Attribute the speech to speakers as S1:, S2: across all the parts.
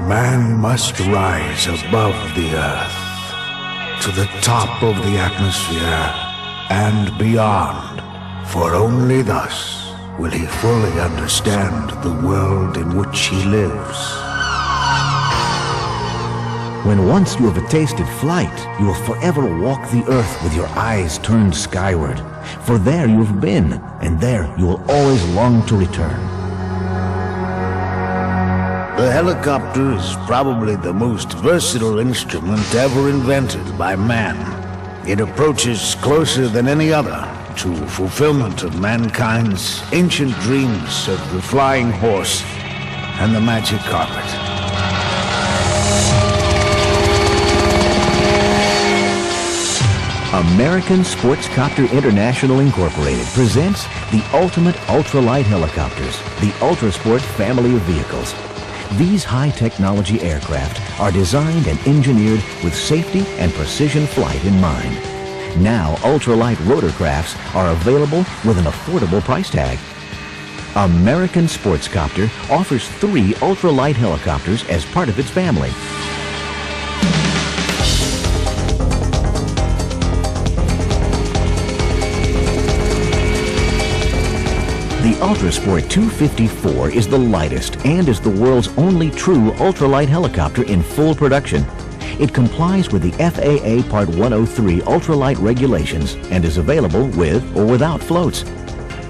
S1: Man must rise above the earth, to the top of the atmosphere, and beyond, for only thus will he fully understand the world in which he lives.
S2: When once you have tasted flight, you will forever walk the earth with your eyes turned skyward. For there you have been, and there you will always long to return.
S1: The helicopter is probably the most versatile instrument ever invented by man. It approaches closer than any other to fulfillment of mankind's ancient dreams of the flying horse and the magic carpet.
S2: American Sportscopter International Incorporated presents the ultimate ultralight helicopters, the Ultrasport family of vehicles. These high-technology aircraft are designed and engineered with safety and precision flight in mind. Now, ultralight rotorcrafts are available with an affordable price tag. American Sportscopter offers 3 ultralight helicopters as part of its family. The Ultrasport 254 is the lightest and is the world's only true ultralight helicopter in full production. It complies with the FAA Part 103 ultralight regulations and is available with or without floats.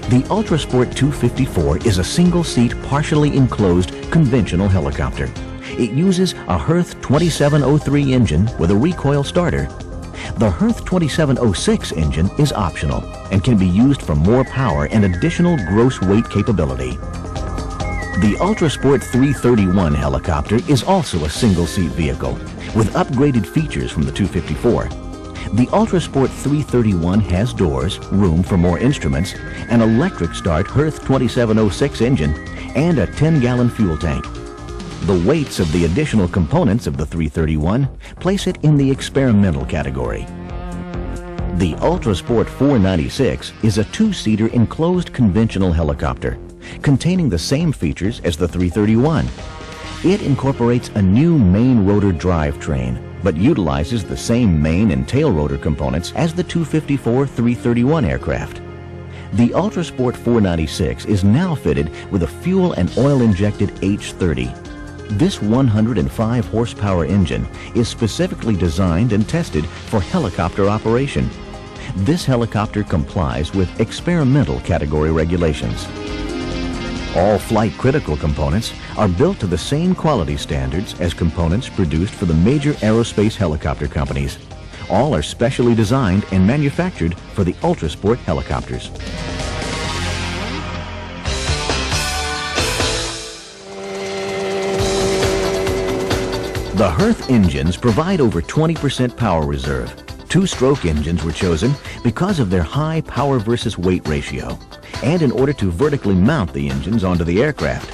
S2: The Ultrasport 254 is a single-seat, partially enclosed conventional helicopter. It uses a Herth 2703 engine with a recoil starter. The Herth 2706 engine is optional and can be used for more power and additional gross weight capability. The Ultrasport 331 helicopter is also a single-seat vehicle with upgraded features from the 254. The Ultrasport 331 has doors, room for more instruments, an electric start Herth 2706 engine, and a 10-gallon fuel tank. The weights of the additional components of the 331 place it in the experimental category. The Ultrasport 496 is a 2-seater enclosed conventional helicopter containing the same features as the 331. It incorporates a new main rotor drivetrain but utilizes the same main and tail rotor components as the 254 331 aircraft. The Ultrasport 496 is now fitted with a fuel and oil-injected H30. This 105 horsepower engine is specifically designed and tested for helicopter operation. This helicopter complies with experimental category regulations. All flight critical components are built to the same quality standards as components produced for the major aerospace helicopter companies. All are specially designed and manufactured for the Ultrasport helicopters. The Herth engines provide over 20% power reserve. 2-stroke engines were chosen because of their high power versus weight ratio and in order to vertically mount the engines onto the aircraft.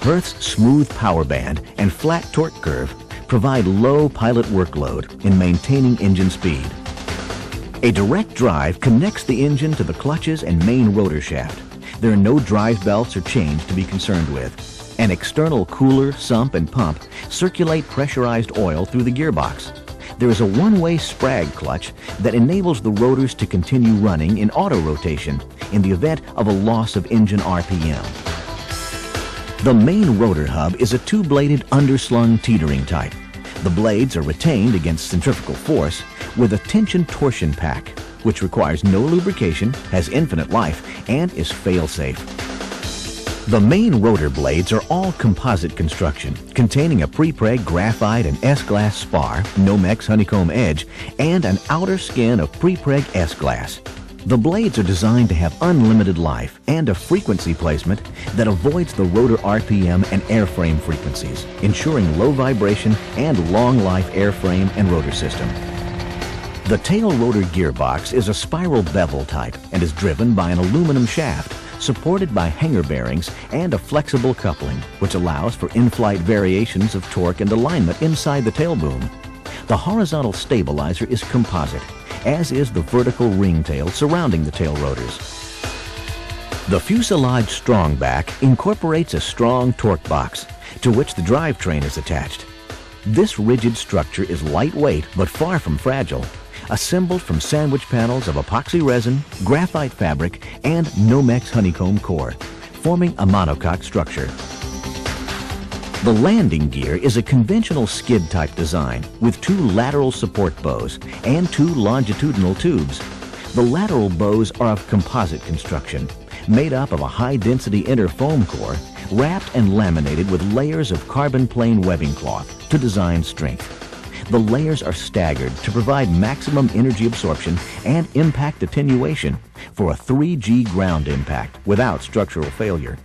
S2: Herth's smooth power band and flat torque curve provide low pilot workload in maintaining engine speed. A direct drive connects the engine to the clutches and main rotor shaft. There are no drive belts or chains to be concerned with. An external cooler, sump, and pump circulate pressurized oil through the gearbox. There is a one-way sprag clutch that enables the rotors to continue running in auto rotation in the event of a loss of engine RPM. The main rotor hub is a 2-bladed underslung teetering type. The blades are retained against centrifugal force with a tension torsion pack, which requires no lubrication, has infinite life, and is fail-safe. The main rotor blades are all composite construction, containing a prepreg graphite and S-glass spar, Nomex honeycomb edge, and an outer skin of prepreg S-glass. The blades are designed to have unlimited life and a frequency placement that avoids the rotor RPM and airframe frequencies, ensuring low vibration and long-life airframe and rotor system. The tail rotor gearbox is a spiral bevel type and is driven by an aluminum shaft supported by hanger bearings and a flexible coupling, which allows for in-flight variations of torque and alignment inside the tail boom. The horizontal stabilizer is composite, as is the vertical ringtail surrounding the tail rotors. The fuselage strongback incorporates a strong torque box to which the drivetrain is attached. This rigid structure is lightweight but far from fragile, assembled from sandwich panels of epoxy resin, graphite fabric, and Nomex honeycomb core, forming a monocoque structure. The landing gear is a conventional skid-type design with 2 lateral support bows and 2 longitudinal tubes. The lateral bows are of composite construction, made up of a high-density inner foam core wrapped and laminated with layers of carbon plane webbing cloth to design strength. The layers are staggered to provide maximum energy absorption and impact attenuation for a 3G ground impact without structural failure.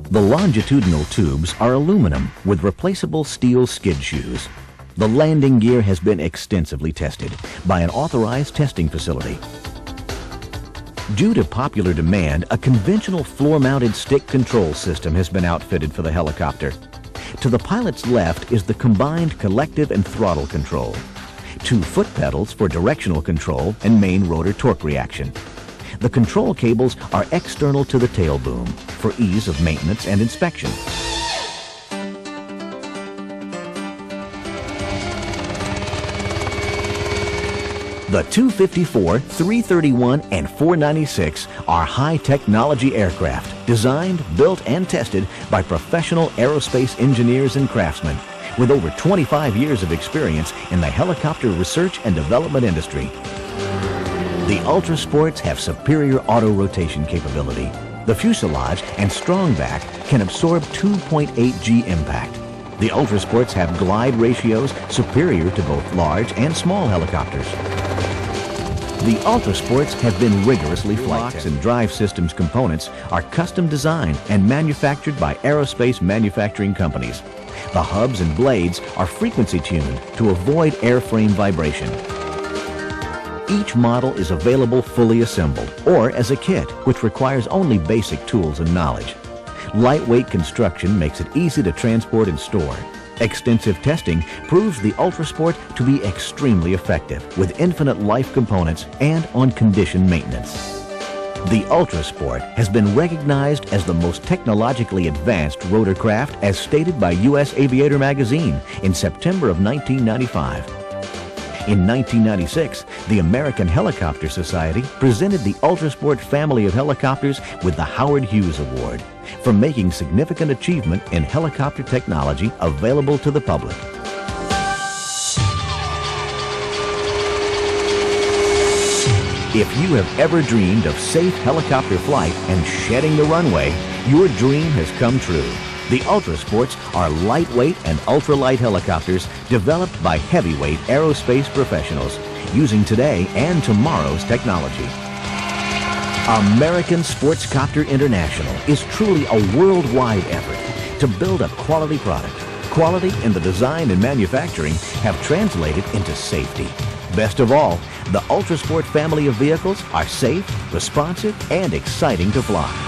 S2: The longitudinal tubes are aluminum with replaceable steel skid shoes. The landing gear has been extensively tested by an authorized testing facility. Due to popular demand, a conventional floor-mounted stick control system has been outfitted for the helicopter. To the pilot's left is the combined collective and throttle control, 2 foot pedals for directional control and main rotor torque reaction. The control cables are external to the tail boom for ease of maintenance and inspection. The 254, 331, and 496 are high-technology aircraft designed, built, and tested by professional aerospace engineers and craftsmen with over 25 years of experience in the helicopter research and development industry. The Ultra Sports have superior auto rotation capability. The fuselage and strong back can absorb 2.8 G impact. The Ultra Sports have glide ratios superior to both large and small helicopters. The Ultra Sports have been rigorously flight tested. And drive systems components are custom designed and manufactured by aerospace manufacturing companies. The hubs and blades are frequency tuned to avoid airframe vibration. Each model is available fully assembled or as a kit, which requires only basic tools and knowledge. Lightweight construction makes it easy to transport and store. Extensive testing proves the Ultra Sport to be extremely effective with infinite life components and on-condition maintenance. The Ultra Sport has been recognized as the most technologically advanced rotorcraft as stated by U.S. Aviator magazine in September of 1995. In 1996, the American Helicopter Society presented the Ultra Sport family of helicopters with the Howard Hughes Award for making significant achievement in helicopter technology available to the public. If you have ever dreamed of safe helicopter flight and shedding the runway, your dream has come true. The Ultra Sports are lightweight and ultralight helicopters developed by heavyweight aerospace professionals using today and tomorrow's technology. American Sportscopter International is truly a worldwide effort to build a quality product. Quality in the design and manufacturing have translated into safety. Best of all, the Ultra Sport family of vehicles are safe, responsive, and exciting to fly.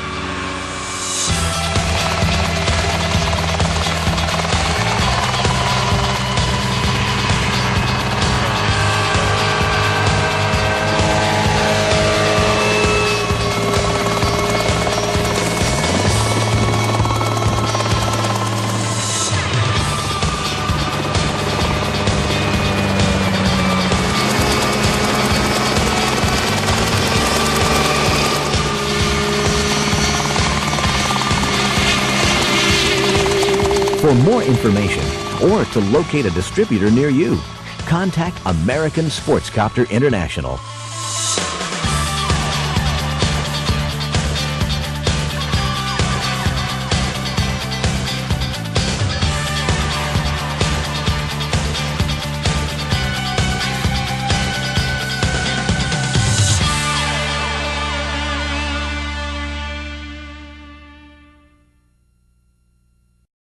S2: For more information or to locate a distributor near you, contact American Sportscopter International